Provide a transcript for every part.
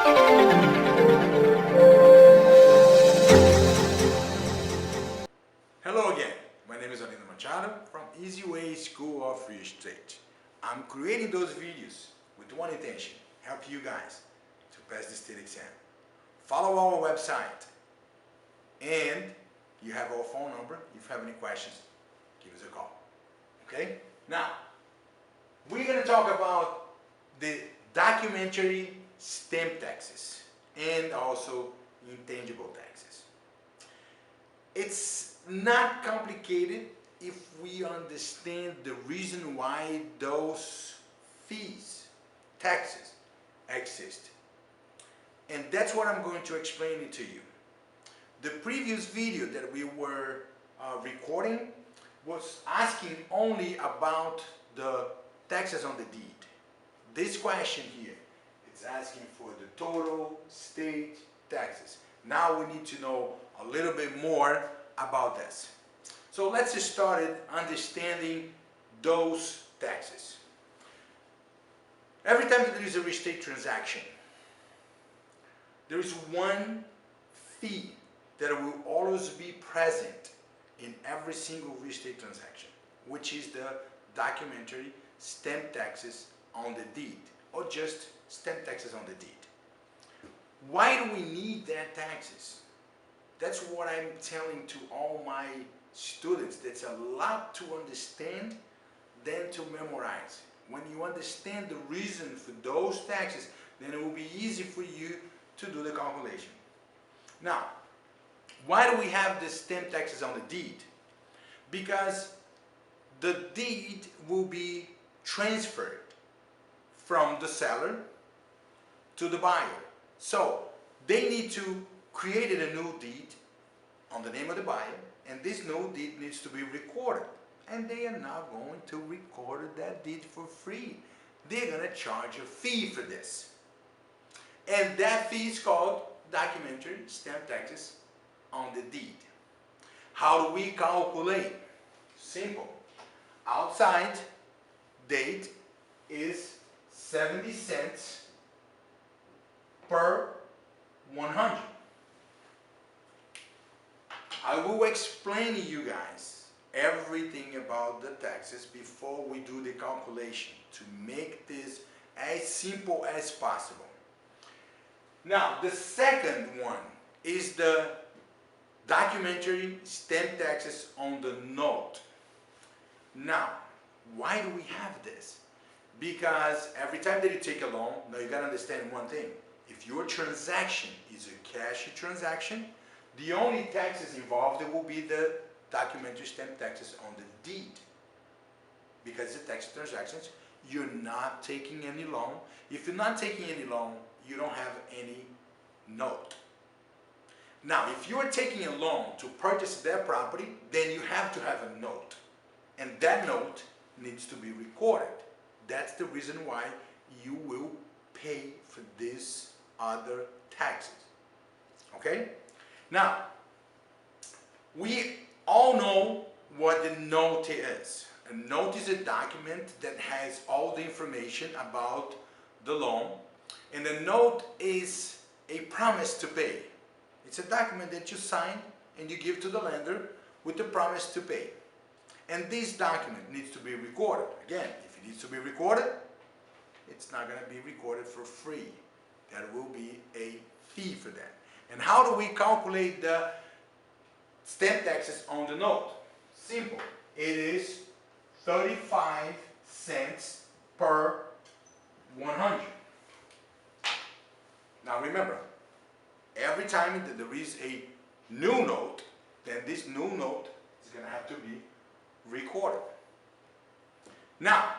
Hello again, my name is Arlindo Machado from Easy Way School of Real Estate. I'm creating those videos with one intention, help you guys to pass the state exam. Follow our website and you have our phone number. If you have any questions, give us a call. Okay? Now, we're going to talk about the documentary stamp taxes and also intangible taxes. It's not complicated if we understand the reason why those fees, taxes, exist. And that's what I'm going to explain it to you. The previous video that we were recording was asking only about the taxes on the deed. This question here, it's asking for the total state taxes. Now we need to know a little bit more about this. So let's just start understanding those taxes. Every time that there is a real estate transaction, there is one fee that will always be present in every single real estate transaction, which is the documentary stamp taxes on the deed, or just stamp taxes on the deed. Why do we need that taxes? That's what I'm telling to all my students. That's a lot to understand than to memorize. When you understand the reason for those taxes, then it will be easy for you to do the calculation. Now, why do we have the stamp taxes on the deed? Because the deed will be transferred from the seller to the buyer. So they need to create a new deed on the name of the buyer, and this new deed needs to be recorded. And they are not going to record that deed for free. They're going to charge a fee for this. And that fee is called documentary stamp taxes on the deed. How do we calculate? Simple. Outside date is 70 cents per 100. I will explain to you guys everything about the taxes before we do the calculation to make this as simple as possible. Now, the second one is the documentary stamp taxes on the note. Now, why do we have this? Because every time that you take a loan, now you gotta understand one thing. If your transaction is a cash transaction, the only taxes involved will be the documentary stamp taxes on the deed. Because the tax transactions, you're not taking any loan. If you're not taking any loan, you don't have any note. Now, if you are taking a loan to purchase that property, then you have to have a note. And that note needs to be recorded. That's the reason why you will pay for these other taxes. Okay? Now, we all know what the note is. A note is a document that has all the information about the loan, and the note is a promise to pay. It's a document that you sign and you give to the lender with the promise to pay. And this document needs to be recorded. Again, if it needs to be recorded, it's not going to be recorded for free. There will be a fee for that. And how do we calculate the stamp taxes on the note? Simple. It is 35 cents per 100. Now remember, every time that there is a new note, then this new note is going to have to be recorded. Now,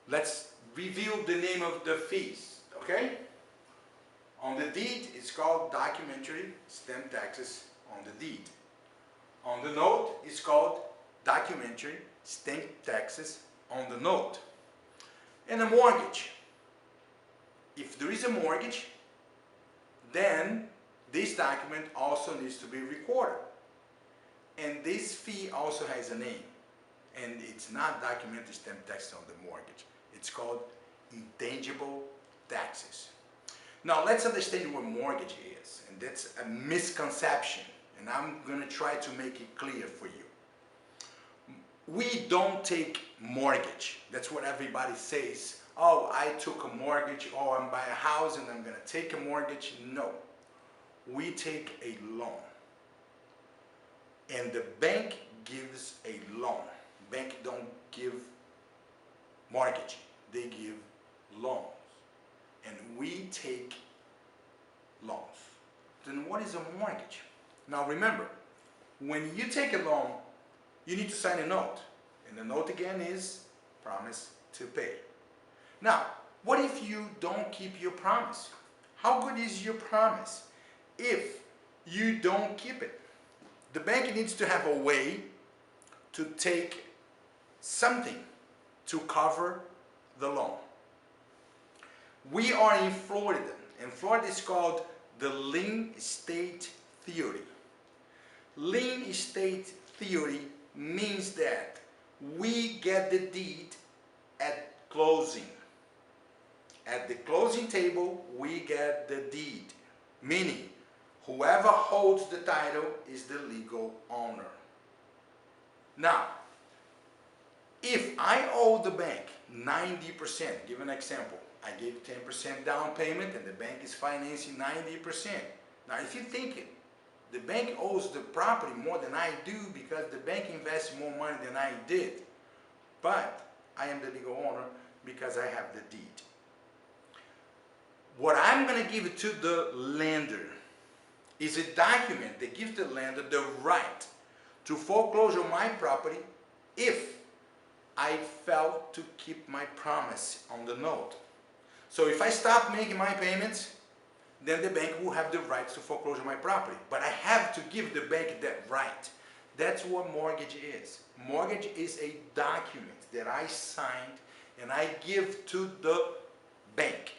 let's review the name of the fees, okay? On the deed, it's called documentary stamp taxes on the deed. On the note, it's called documentary stamp taxes on the note. And a mortgage. If there is a mortgage, then this document also needs to be recorded. And this fee also has a name. And it's not documentary stamp tax on the mortgage. It's called intangible taxes. Now let's understand what mortgage is, and that's a misconception, and I'm gonna try to make it clear for you. We don't take mortgage. That's what everybody says. Oh, I took a mortgage, or I'm buying a house and I'm gonna take a mortgage. No, we take a loan. And the bank gives a loan. Bank don't give mortgage, they give loans. And we take loans. Then what is a mortgage? Now remember, when you take a loan, you need to sign a note. And the note again is promise to pay. Now, what if you don't keep your promise? How good is your promise if you don't keep it? The bank needs to have a way to take something to cover the loan. We are in Florida, and Florida is called the lien state theory. Lien estate theory means that we get the deed at closing. At the closing table, we get the deed, meaning whoever holds the title is the legal owner. Now, if I owe the bank 90%, give an example, I gave 10% down payment and the bank is financing 90%. Now, if you think the bank owes the property more than I do because the bank invests more money than I did, but I am the legal owner because I have the deed. What I'm going to give to the lender is a document that gives the lender the right to foreclosure my property if I fail to keep my promise on the note. So if I stop making my payments, then the bank will have the right to foreclosure my property. But I have to give the bank that right. That's what mortgage is. Mortgage is a document that I signed and I give to the bank.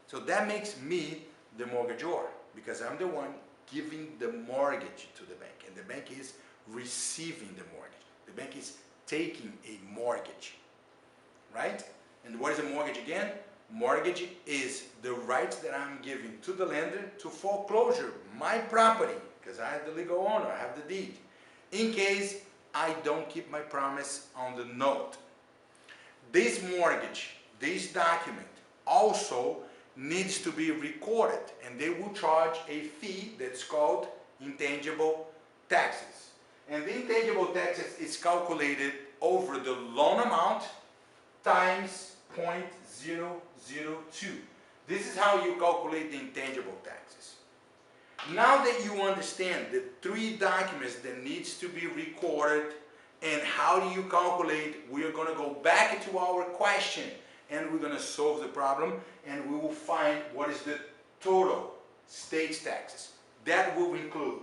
So that makes me the mortgagor because I'm the one giving the mortgage to the bank and the bank is receiving the mortgage. The bank is taking a mortgage, right? And what is a mortgage again? Mortgage is the right that I'm giving to the lender to foreclosure my property because I have the legal owner, I have the deed, in case I don't keep my promise on the note. This mortgage, this document also needs to be recorded and they will charge a fee that's called intangible taxes. And the intangible taxes is calculated over the loan amount times 0.002. This is how you calculate the intangible taxes. Now that you understand the three documents that needs to be recorded and how do you calculate, we are going to go back to our question and we're going to solve the problem and we will find what is the total state taxes. That will include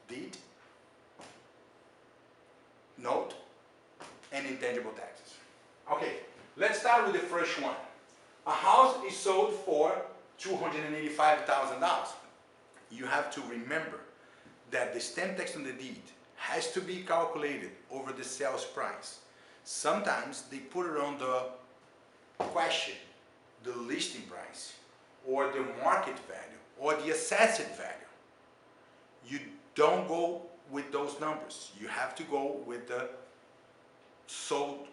deed, note, and intangible taxes. Okay, let's start with the first one. A house is sold for $285,000. You have to remember that the stamp tax on the deed has to be calculated over the sales price. Sometimes they put it on the question, the listing price, or the market value, or the assessed value. You don't go with those numbers. You have to go with the sold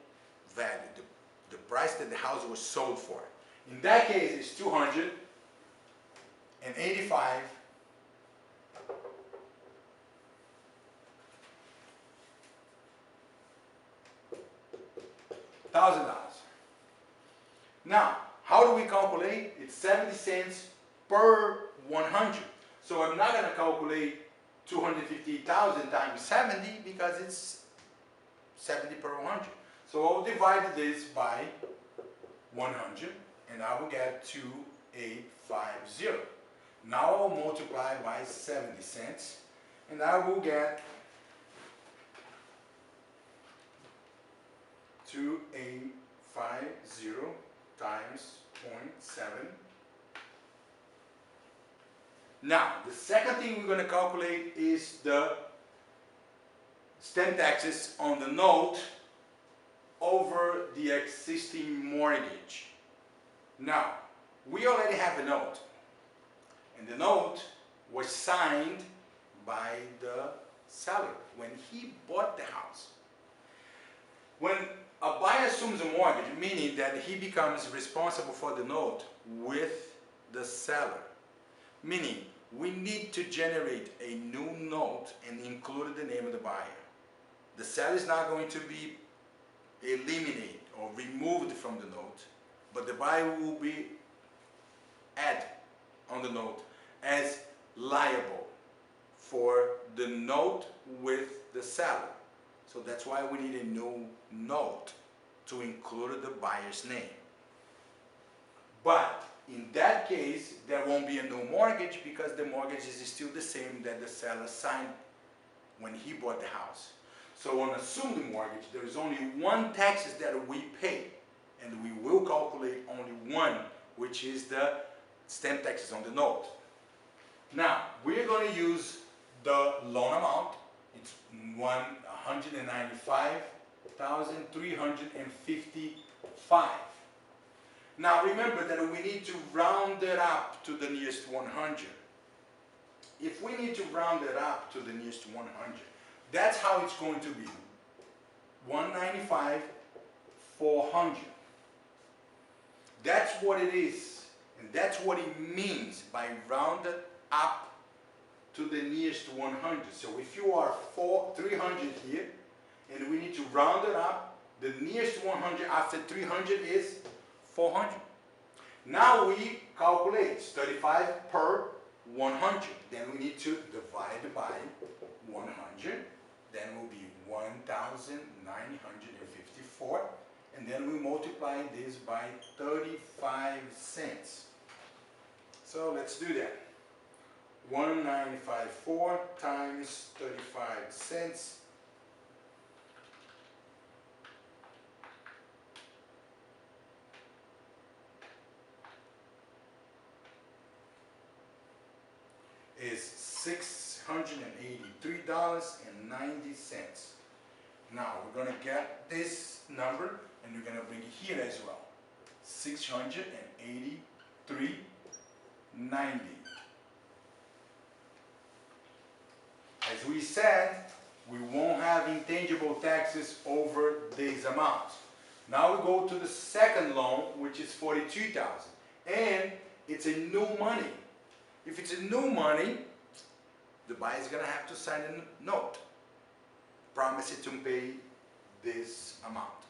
value, the price that the house was sold for. In that case, it's $285,000. Now, how do we calculate? It's 70 cents per 100. So I'm not going to calculate 250,000 times 70 because it's 70 per 100. So I'll divide this by 100 and I will get 2,850. Now I'll multiply by 70 cents and I will get 2,850 times 0.7. Now, the second thing we're going to calculate is the stamp taxes on the note over the existing mortgage. Now, we already have a note, and the note was signed by the seller when he bought the house. When a buyer assumes a mortgage, meaning that he becomes responsible for the note with the seller, meaning we need to generate a new note and include the name of the buyer. The seller is not going to be eliminated or removed from the note, but the buyer will be added on the note as liable for the note with the seller. So that's why we need a new note to include the buyer's name. But in that case, there won't be a new mortgage because the mortgage is still the same that the seller signed when he bought the house. So on assumed mortgage, there is only one taxes that we pay, and we will calculate only one, which is the stamp taxes on the note. Now, we're going to use the loan amount. It's $195,355. Now remember that we need to round it up to the nearest 100. If we need to round it up to the nearest 100, that's how it's going to be. 195,400. That's what it is, and that's what it means by rounded up to the nearest 100. So if you are 300 here, and we need to round it up, the nearest 100 after 300 is 400. Now we calculate it's 35 per 100. Then we need to divide by 100. Then will be 1,954. And then we multiply this by 35 cents. So let's do that. 1,954 times 35 cents is $683.90. Now we're going to get this number and we're going to bring it here as well. $683.90. As we said, we won't have intangible taxes over these amounts. Now we go to the second loan, which is $42,000, and it's a new money. If it's a new money, the buyer is going to have to sign a note, promise to pay this amount.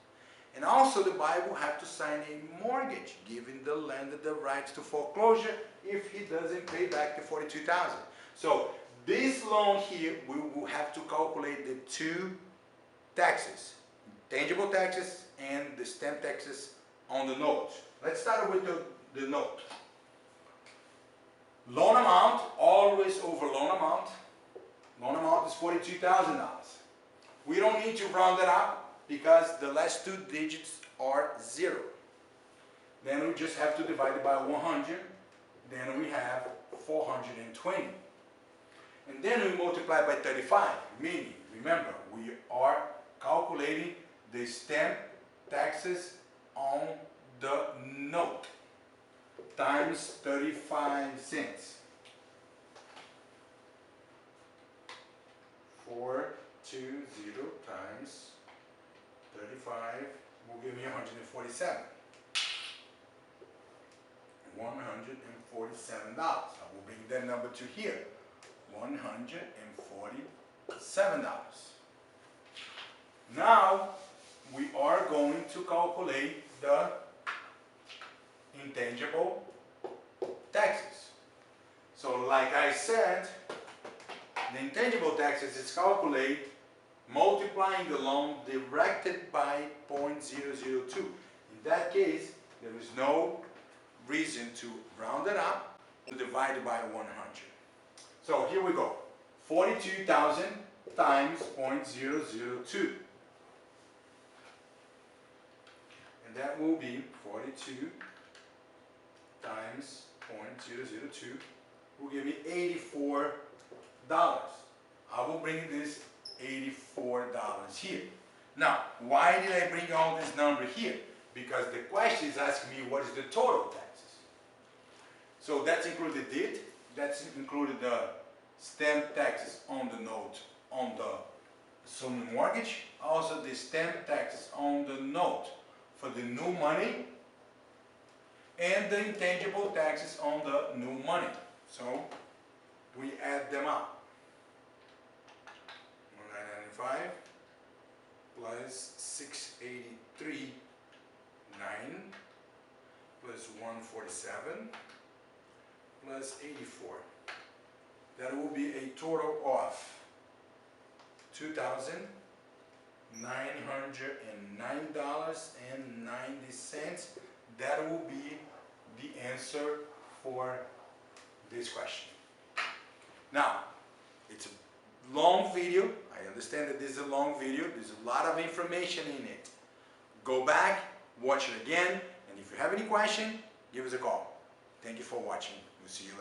And also the buyer will have to sign a mortgage, giving the lender the rights to foreclosure if he doesn't pay back the $42,000. So this loan here, we will have to calculate the two taxes, tangible taxes and the stamp taxes on the note. Let's start with the note. Loan amount, always over loan amount. Loan amount is $42,000. We don't need to round it up because the last two digits are 0. Then we just have to divide it by 100. Then we have 420. And then we multiply by 35, meaning, remember, we are calculating the stamp taxes on the note times 35 cents. 420 times 35 will give me 147. $147. I will bring that number to here. $147. Now we are going to calculate the intangible taxes. So like I said, the intangible taxes is calculated multiplying the loan directed by 0.002. In that case, there is no reason to round it up to divide it by 100. So here we go. 42,000 times 0.002. And that will be 42 times 0.002 will give me $84. I will bring this $84 here. Now, why did I bring all this number here? Because the question is asking me what is the total taxes. So that's included deed, that's included the stamp taxes on the note, on the assumed mortgage, also the stamp taxes on the note for the new money, and the intangible taxes on the new money. So we add them up. 995 plus 683, 9 plus 147 plus 84. That will be a total of $2,909.90. That will be the answer for this question. Now, it's a long video. I understand that this is a long video. There's a lot of information in it. Go back, watch it again, and if you have any question, give us a call. Thank you for watching. We'll see you